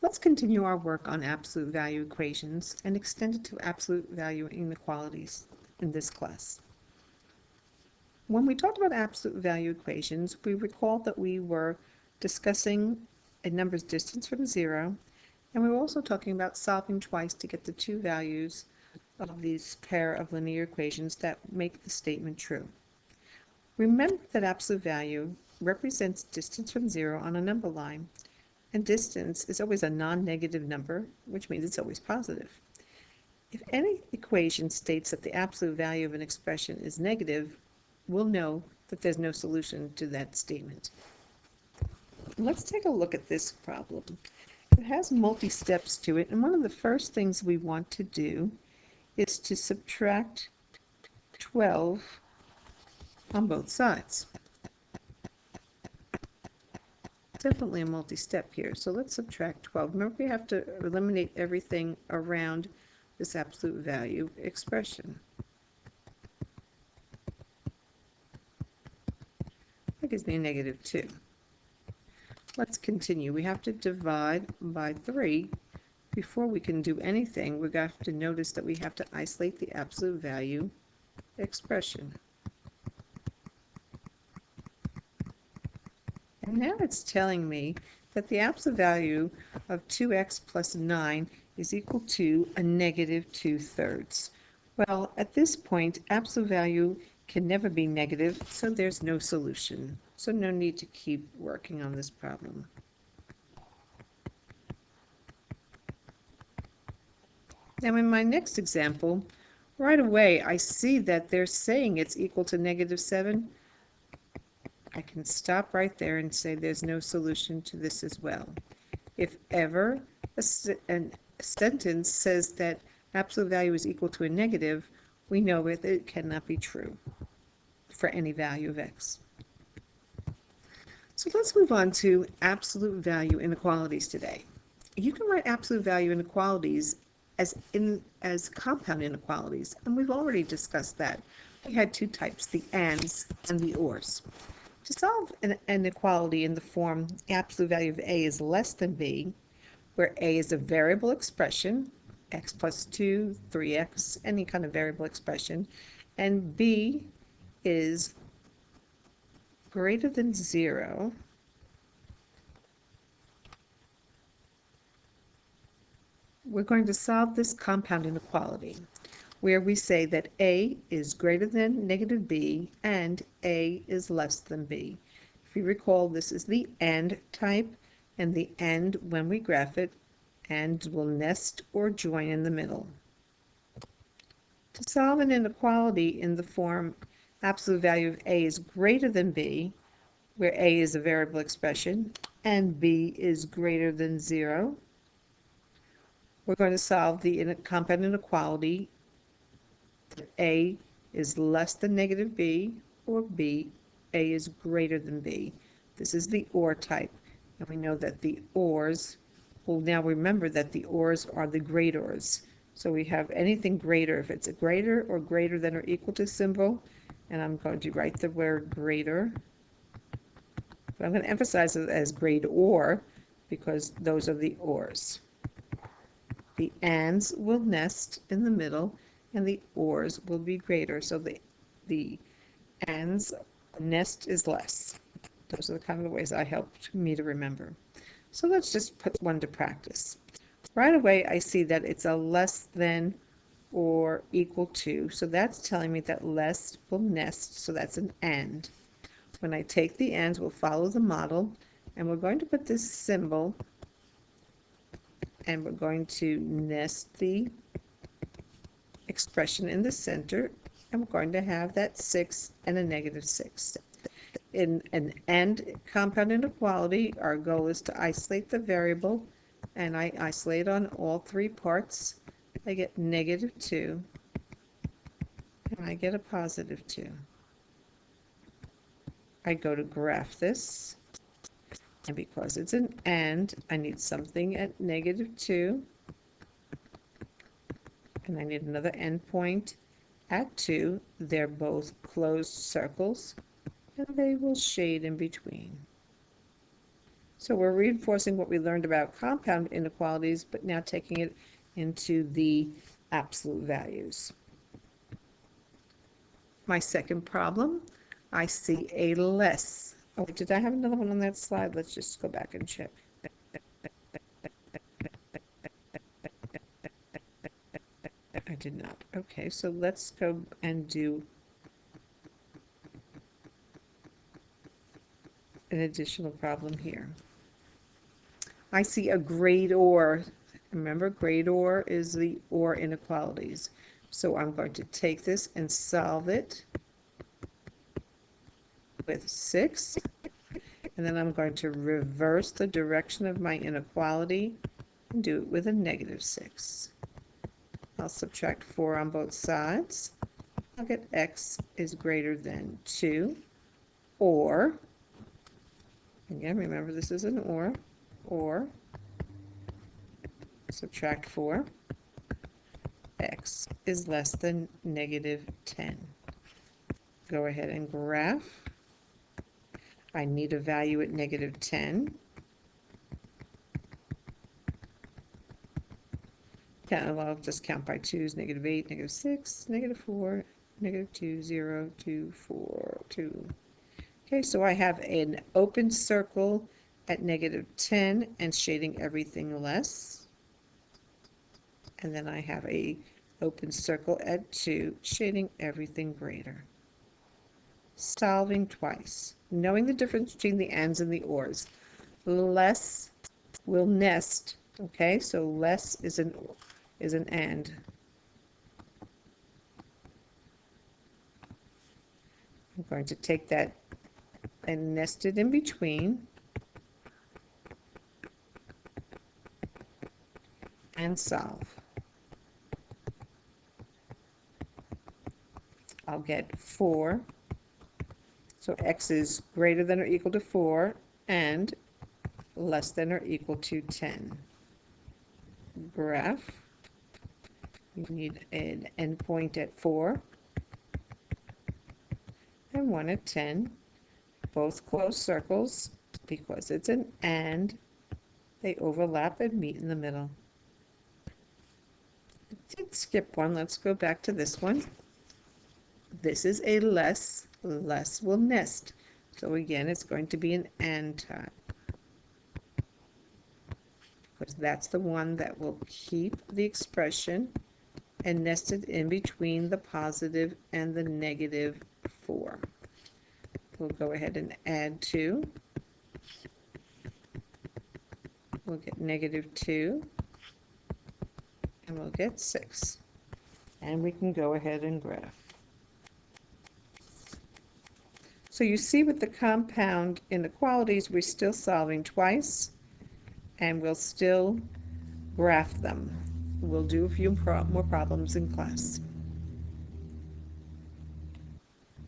Let's continue our work on absolute value equations and extend it to absolute value inequalities in this class. When we talked about absolute value equations, we recalled that we were discussing a number's distance from zero, and we were also talking about solving twice to get the two values of these pair of linear equations that make the statement true. Remember that absolute value represents distance from zero on a number line, and distance is always a non-negative number, which means it's always positive. If any equation states that the absolute value of an expression is negative, we'll know that there's no solution to that statement. Let's take a look at this problem. It has multi-steps to it, and one of the first things we want to do is to subtract 12 on both sides. Definitely a multi-step here, so let's subtract 12. Remember, we have to eliminate everything around this absolute value expression. That gives me a negative 2. Let's continue. We have to divide by 3. Before we can do anything, we have to notice that we have to isolate the absolute value expression. And now it's telling me that the absolute value of 2x plus 9 is equal to a negative 2/3. Well, at this point, absolute value can never be negative, so there's no solution. So no need to keep working on this problem. Now in my next example, right away I see that they're saying it's equal to negative 7. I can stop right there and say there's no solution to this as well. If ever a sentence says that absolute value is equal to a negative, we know that it cannot be true for any value of x. So let's move on to absolute value inequalities today. You can write absolute value inequalities as compound inequalities, and we've already discussed that. We had two types, the ands and the ors. To solve an inequality in the form absolute value of a is less than b, where a is a variable expression, x plus 2, 3x, any kind of variable expression, and b is greater than 0, we're going to solve this compound inequality, where we say that a is greater than negative b and a is less than b. If you recall, this is the AND type, and the AND, when we graph it, AND will nest or join in the middle. To solve an inequality in the form absolute value of a is greater than b, where a is a variable expression and b is greater than 0, we're going to solve the compound inequality that a is less than negative b, or b, a is greater than b. This is the OR type, and we know that the ORs, well, now remember that the ORs are the greators. So we have anything greater, if it's a greater or greater than or equal to symbol, and I'm going to write the word greater, but I'm going to emphasize it as greater because those are the ORs. The ANDs will nest in the middle, and the ORs will be greater, so the ANDs nest is less. Those are the kind of ways I helped me to remember. So let's just put one to practice. Right away I see that it's a less than or equal to, so that's telling me that less will nest, so that's an AND. When I take the ANDs, we'll follow the model, and we're going to put this symbol, and we're going to nest the expression in the center, and we're going to have that 6 and a negative 6. In an AND compound inequality, our goal is to isolate the variable, and I isolate on all three parts. I get negative 2, and I get a positive 2. I go to graph this, and because it's an AND, I need something at negative 2, and I need another endpoint at 2. They're both closed circles, and they will shade in between. So we're reinforcing what we learned about compound inequalities, but now taking it into the absolute values. My second problem, I see a less. Oh, did I have another one on that slide? Let's just go back and check. I did not. Okay, so let's go and do an additional problem here. I see a great or. Remember, great or is the or inequalities. So I'm going to take this and solve it with 6. And then I'm going to reverse the direction of my inequality and do it with a -6. I'll subtract 4 on both sides. I'll get x is greater than 2, or, again, remember this is an or, subtract 4, x is less than -10. Go ahead and graph. I need a value at -10. I'll just count by 2's, -8, -6, -4, -2, 0, 2, 4, 2. Okay, so I have an open circle at -10 and shading everything less. And then I have a open circle at 2, shading everything greater. Solving twice. Knowing the difference between the ands and the ors. Less will nest. Okay, so less is an and. I'm going to take that and nest it in between and solve. I'll get 4. So x is greater than or equal to 4 and less than or equal to 10. Graph. You need an endpoint at 4 and one at 10. Both closed circles, because it's an and, they overlap and meet in the middle. I did skip one. Let's go back to this one. This is a less. Less will nest. So again, it's going to be an and type, because that's the one that will keep the expression and nested in between the positive and the -4. We'll go ahead and add 2. We'll get -2, and we'll get 6. And we can go ahead and graph. So you see with the compound inequalities, we're still solving twice, and we'll still graph them. We'll do a few more problems in class.